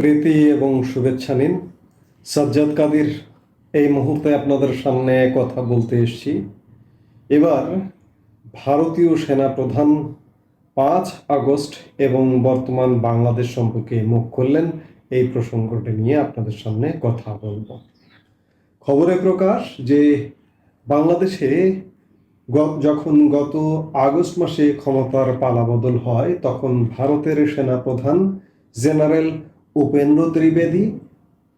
প্রীতি এবং শুভেচ্ছা নিন। সাজ্জাদ কাদির এই মুহূর্তে আপনাদের সামনে কথা বলতে এসেছি। এবার ভারতীয় সেনাপ্রধান 5 আগস্ট এবং বর্তমান বাংলাদেশ সম্পর্কে মুখ খুললেন। এই প্রসঙ্গটি নিয়ে আপনাদের সামনে কথা বলবো। খবরে প্রকাশ যে বাংলাদেশে যখন গত আগস্ট মাসে ক্ষমতার পালাবদল হয়, তখন ভারতের সেনাপ্রধান জেনারেল উপেন্দ্র ত্রিবেদী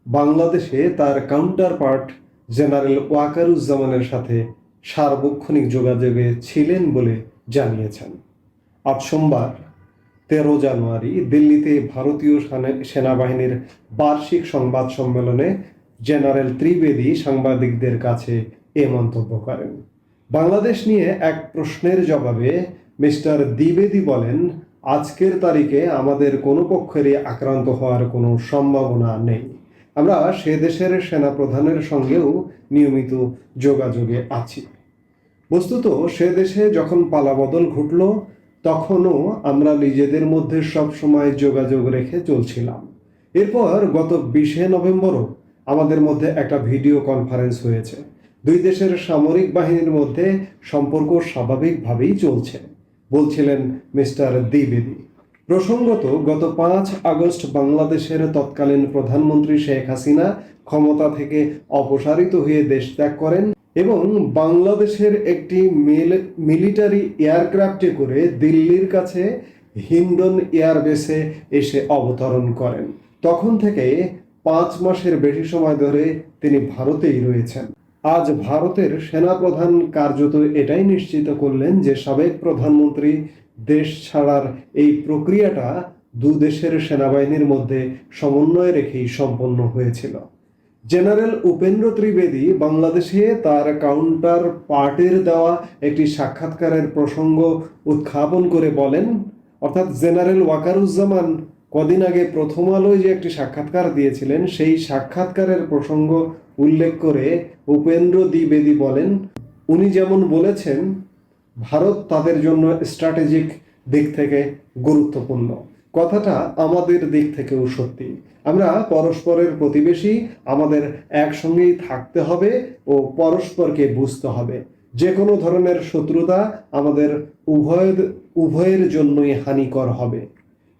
বাংলাদেশে তার কাউন্টার পার্ট জেনারেল ওয়াকারুজ্জামানের সাথে সার্বক্ষণিক যোগাযোগে ছিলেন বলে জানিয়েছেন। আজ সোমবার 13 জানুয়ারি দিল্লিতে ভারতীয় সেনাবাহিনীর বার্ষিক সংবাদ সম্মেলনে জেনারেল ত্রিবেদী সাংবাদিকদের কাছে এ মন্তব্য করেন। বাংলাদেশ নিয়ে এক প্রশ্নের জবাবে মিস্টার দ্বিবেদী বলেন, আজকের তারিখে আমাদের কোনো পক্ষেরই আক্রান্ত হওয়ার কোনো সম্ভাবনা নেই। আমরা সে দেশের সেনাপ্রধানের সঙ্গেও নিয়মিত যোগাযোগে আছি। বস্তুত সে দেশে যখন পালাবদল ঘটল, তখনও আমরা নিজেদের মধ্যে সবসময় যোগাযোগ রেখে চলছিলাম। এরপর গত 20 নভেম্বরও আমাদের মধ্যে একটা ভিডিও কনফারেন্স হয়েছে। দুই দেশের সামরিক বাহিনীর মধ্যে সম্পর্ক স্বাভাবিকভাবেই চলছে, বলছিলেন মিস্টার দ্বিবেদী। প্রসঙ্গত, গত 5 আগস্ট বাংলাদেশের তৎকালীন প্রধানমন্ত্রী শেখ হাসিনা ক্ষমতা থেকে অপসারিত হয়ে দেশ ত্যাগ করেন এবং বাংলাদেশের একটি মিলিটারি এয়ারক্রাফটে করে দিল্লির কাছে হিন্ডন এয়ারবেসে এসে অবতরণ করেন। তখন থেকে 5 মাসের বেশি সময় ধরে তিনি ভারতেই রয়েছেন। আজ ভারতের সেনাপ্রধান কার্যত এটাই নিশ্চিত করলেন যে সাবেক প্রধানমন্ত্রী দেশ ছাড়ার এই প্রক্রিয়াটা দু দেশের সেনাবাহিনীর মধ্যে সমন্বয় রেখেই সম্পন্ন হয়েছিল। জেনারেল উপেন্দ্র ত্রিবেদী বাংলাদেশে তার কাউন্টার পার্টের দেওয়া একটি সাক্ষাৎকারের প্রসঙ্গ উত্থাপন করে বলেন, অর্থাৎ জেনারেল ওয়াকারুজ্জামান কদিন আগে প্রথম আলোয় যে একটি সাক্ষাৎকার দিয়েছিলেন, সেই সাক্ষাৎকারের প্রসঙ্গ উল্লেখ করে উপেন্দ্র দ্বিবেদী বলেন, উনি যেমন বলেছেন ভারত তাদের জন্য স্ট্র্যাটেজিক দিক থেকে গুরুত্বপূর্ণ, কথাটা আমাদের দিক থেকেও সত্যি। আমরা পরস্পরের প্রতিবেশী, আমাদের একসঙ্গেই থাকতে হবে ও পরস্পরকে বুঝতে হবে। যে কোনো ধরনের শত্রুতা আমাদের উভয়ের জন্যই হানিকর হবে।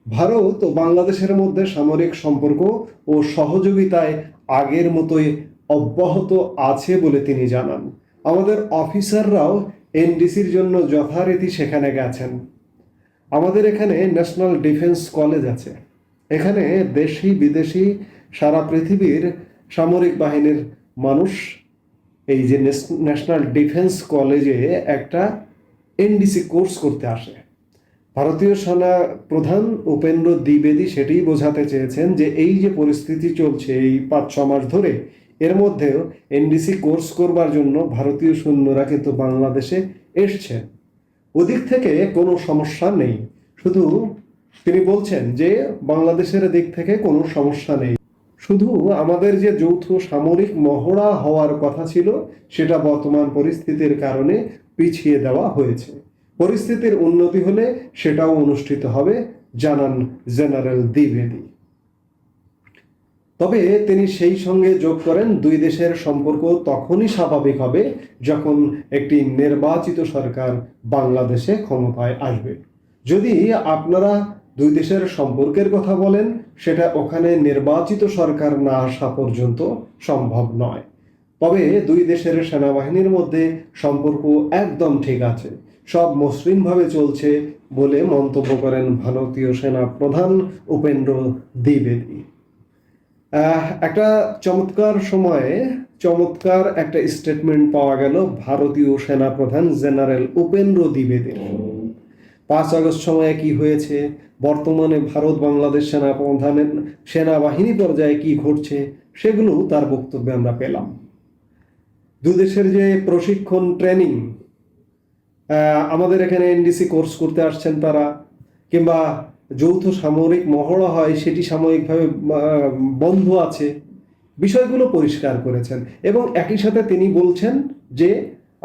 ভারত ও বাংলাদেশের মধ্যে সামরিক সম্পর্ক ও সহযোগিতায় আগের মতোই অব্যাহত আছে বলে তিনি জানান। আমাদের অফিসাররাও এনডিসির জন্য যথারীতি সেখানে গেছেন। আমাদের এখানে ন্যাশনাল ডিফেন্স কলেজ আছে। এখানে দেশি বিদেশি সারা পৃথিবীর সামরিক বাহিনীর মানুষ এই যে ন্যাশনাল ডিফেন্স কলেজে একটা এনডিসি কোর্স করতে আসে। ভারতীয় সেনা প্রধান উপেন্দ্র দ্বিবেদী সেটাই বোঝাতে চেয়েছেন যে এই যে পরিস্থিতি চলছে এই 5-6 মাস ধরে, এর মধ্যেও এনডিসি কোর্স করবার জন্য ভারতীয় সৈন্যরা কিন্তু বাংলাদেশে এসছে। ওদিক থেকে কোনো সমস্যা নেই। শুধু তিনি বলছেন যে বাংলাদেশের দিক থেকে কোনো সমস্যা নেই, শুধু আমাদের যে যৌথ সামরিক মহড়া হওয়ার কথা ছিল সেটা বর্তমান পরিস্থিতির কারণে পিছিয়ে দেওয়া হয়েছে। পরিস্থিতির উন্নতি হলে সেটাও অনুষ্ঠিত হবে, জানান জেনারেল দ্বিবেদী। তবে তিনি সেই সঙ্গে যোগ করেন, দুই দেশের সম্পর্ক তখনই স্বাভাবিক হবে যখন একটি নির্বাচিত সরকার বাংলাদেশে ক্ষমতায় আসবে। যদি আপনারা দুই দেশের সম্পর্কের কথা বলেন, সেটা ওখানে নির্বাচিত সরকার না আসা পর্যন্ত সম্ভব নয়। তবে দুই দেশের সেনাবাহিনীর মধ্যে সম্পর্ক একদম ঠিক আছে, সব মসৃণভাবে চলছে বলে মন্তব্য করেন ভারতীয় সেনা প্রধান উপেন্দ্র দ্বিবেদী। একটা চমৎকার একটা স্টেটমেন্ট পাওয়া গেল ভারতীয় সেনাপ্রধান জেনারেল উপেন্দ্র দ্বিবেদীর। 5 আগস্ট সময়ে কি হয়েছে, বর্তমানে ভারত বাংলাদেশ সেনাবাহিনী পর্যায়ে কি ঘটছে, সেগুলো তার বক্তব্যে আমরা পেলাম। দুদেশের যে প্রশিক্ষণ ট্রেনিং, আমাদের এখানে এনডিসি কোর্স করতে আসছেন তারা, কিংবা যৌথ সামরিক মহড়া হয় সেটি সাময়িকভাবে বন্ধ আছে, বিষয়গুলো পরিষ্কার করেছেন। এবং একই সাথে তিনি বলছেন যে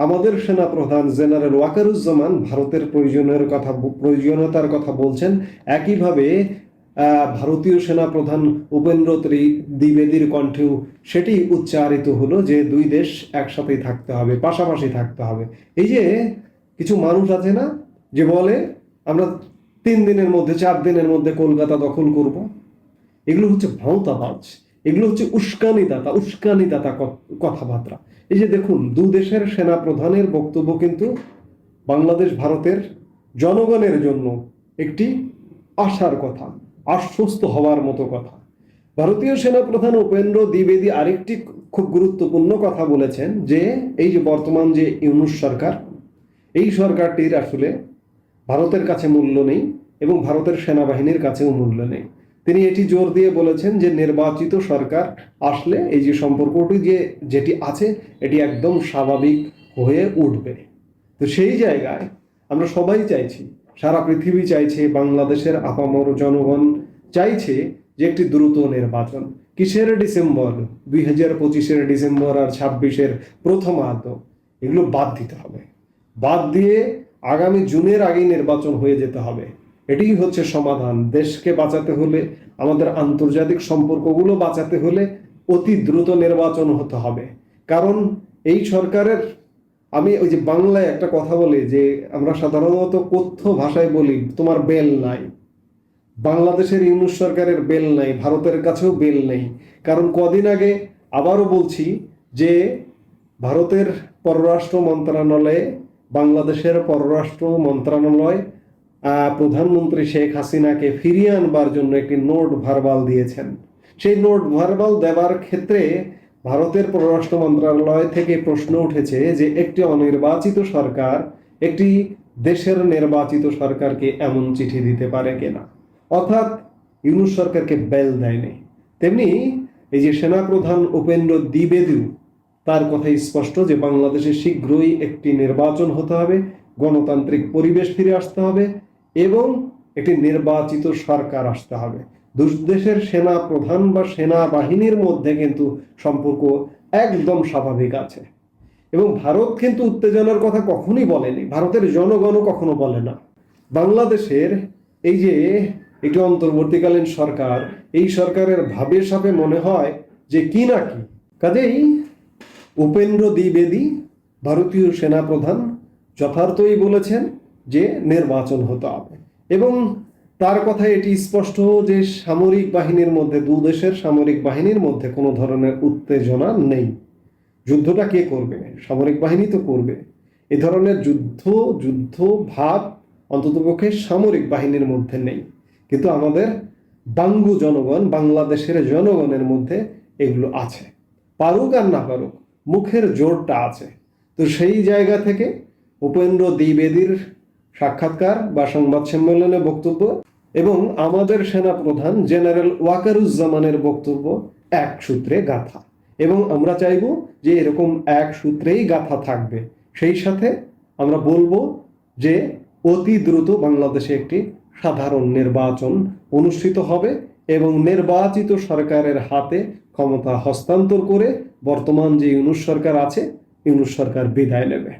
আমাদের সেনাপ্রধান জেনারেল ওয়াকারুজ্জামান ভারতের প্রয়োজনীয়তার কথা বলছেন। একইভাবে ভারতীয় সেনাপ্রধান উপেন্দ্র দ্বিবেদীর কণ্ঠেও সেটি উচ্চারিত হলো যে দুই দেশ একসাথেই থাকতে হবে, পাশাপাশি থাকতে হবে। এই যে কিছু মানুষ আছে না, যে বলে আমরা 3 দিনের মধ্যে 4 দিনের মধ্যে কলকাতা দখল করব, এগুলো হচ্ছে ভাঁওতাবাজ, এগুলো হচ্ছে উস্কানিদাতা কথাবার্তা। এই যে দেখুন, দু দেশের সেনা প্রধানের বক্তব্য কিন্তু বাংলাদেশ ভারতের জনগণের জন্য একটি আশার কথা, আশ্বস্ত হওয়ার মতো কথা। ভারতীয় সেনাপ্রধান উপেন্দ্র দ্বিবেদী আরেকটি খুব গুরুত্বপূর্ণ কথা বলেছেন যে এই যে বর্তমান যে ইউনূস সরকার, এই সরকারটির আসলে ভারতের কাছে মূল্য নেই এবং ভারতের সেনাবাহিনীর কাছেও মূল্য নেই। তিনি এটি জোর দিয়ে বলেছেন যে নির্বাচিত সরকার আসলে এই যে সম্পর্কটি যেটি আছে এটি একদম স্বাভাবিক হয়ে উঠবে। তো সেই জায়গায় আমরা সবাই চাইছি, সারা পৃথিবী চাইছে, বাংলাদেশের আপামর জনগণ চাইছে যে একটি দ্রুত নির্বাচন। কিসের ডিসেম্বর? 2025-এর ডিসেম্বর আর 26-এর প্রথমার্ধ, এগুলো বাদ দিতে হবে। বাদ দিয়ে আগামী জুনের আগেই নির্বাচন হয়ে যেতে হবে। এটাই হচ্ছে সমাধান। দেশকে বাঁচাতে হলে, আমাদের আন্তর্জাতিক সম্পর্কগুলো বাঁচাতে হলে অতি দ্রুত নির্বাচন হতে হবে। কারণ এই সরকারের, আমি ওই যে বাংলায় একটা কথা বলি যে আমরা সাধারণত কথ্য ভাষায় বলি তোমার বেল নাই। বাংলাদেশের ইউনূস সরকারের বেল নাই, ভারতের কাছেও বেল নেই। কারণ কদিন আগে আবারও বলছি যে ভারতের পররাষ্ট্র মন্ত্রণালয়ে বাংলাদেশের পররাষ্ট্র মন্ত্রণালয় প্রধানমন্ত্রী শেখ হাসিনাকে ফিরিয়ে আনবার জন্য একটি নোট ভার্বাল দিয়েছেন। সেই নোট ভার্বাল দেওয়ার ক্ষেত্রে ভারতের পররাষ্ট্র মন্ত্রণালয় থেকে প্রশ্ন উঠেছে যে একটি অনির্বাচিত সরকার একটি দেশের নির্বাচিত সরকারকে এমন চিঠি দিতে পারে কিনা। অর্থাৎ ইউনূস সরকারকে বেল দেয়নি। তেমনি এই যে সেনাপ্রধান উপেন্দ্র দ্বিবেদী, তার কথাই স্পষ্ট যে বাংলাদেশে শীঘ্রই একটি নির্বাচন হতে হবে, গণতান্ত্রিক পরিবেশ ফিরে আসতে হবে এবং একটি নির্বাচিত সরকার আসতে হবে। দুই দেশের সেনা প্রধান বা সেনাবাহিনীর মধ্যে কিন্তু সম্পর্ক একদম স্বাভাবিক আছে এবং ভারত কিন্তু উত্তেজনার কথা কখনোই বলেনি, ভারতের জনগণও কখনো বলে না। বাংলাদেশের এই যে একটি অন্তর্বর্তীকালীন সরকার, এই সরকারের ভাবে সাপে মনে হয় যে কি না কি। কাজেই উপেন্দ্র দ্বিবেদী ভারতীয় সেনাপ্রধান যথার্থই বলেছেন যে নির্বাচন হতে হবে এবং তার কথায় এটি স্পষ্ট যে সামরিক বাহিনীর মধ্যে, দু দেশের সামরিক বাহিনীর মধ্যে কোনো ধরনের উত্তেজনা নেই। যুদ্ধটা কে করবে? সামরিক বাহিনী তো করবে। এ ধরনের যুদ্ধ ভাব অন্ততপক্ষে সামরিক বাহিনীর মধ্যে নেই, কিন্তু আমাদের বাঙ্গু জনগণ, বাংলাদেশের জনগণের মধ্যে এগুলো আছে। পারুক আর না পারুক, মুখের জোরটা আছে। তো সেই জায়গা থেকে উপেন্দ্র দ্বিবেদীর সাক্ষাৎকার বা সংবাদ সম্মেলনে বক্তব্য এবং আমাদের সেনাপ্রধান জেনারেল ওয়াকারুজ্জামানের বক্তব্য এক সূত্রে গাঁথা, এবং আমরা চাইব যে এরকম এক সূত্রেই গাঁথা থাকবে। সেই সাথে আমরা বলবো যে অতি দ্রুত বাংলাদেশে একটি সাধারণ নির্বাচন অনুষ্ঠিত হবে এবং নির্বাচিত সরকারের হাতে ক্ষমতা হস্তান্তর করে বর্তমান যে ইউনূস সরকার আছে, ইউনূস সরকার বিদায় নেবে।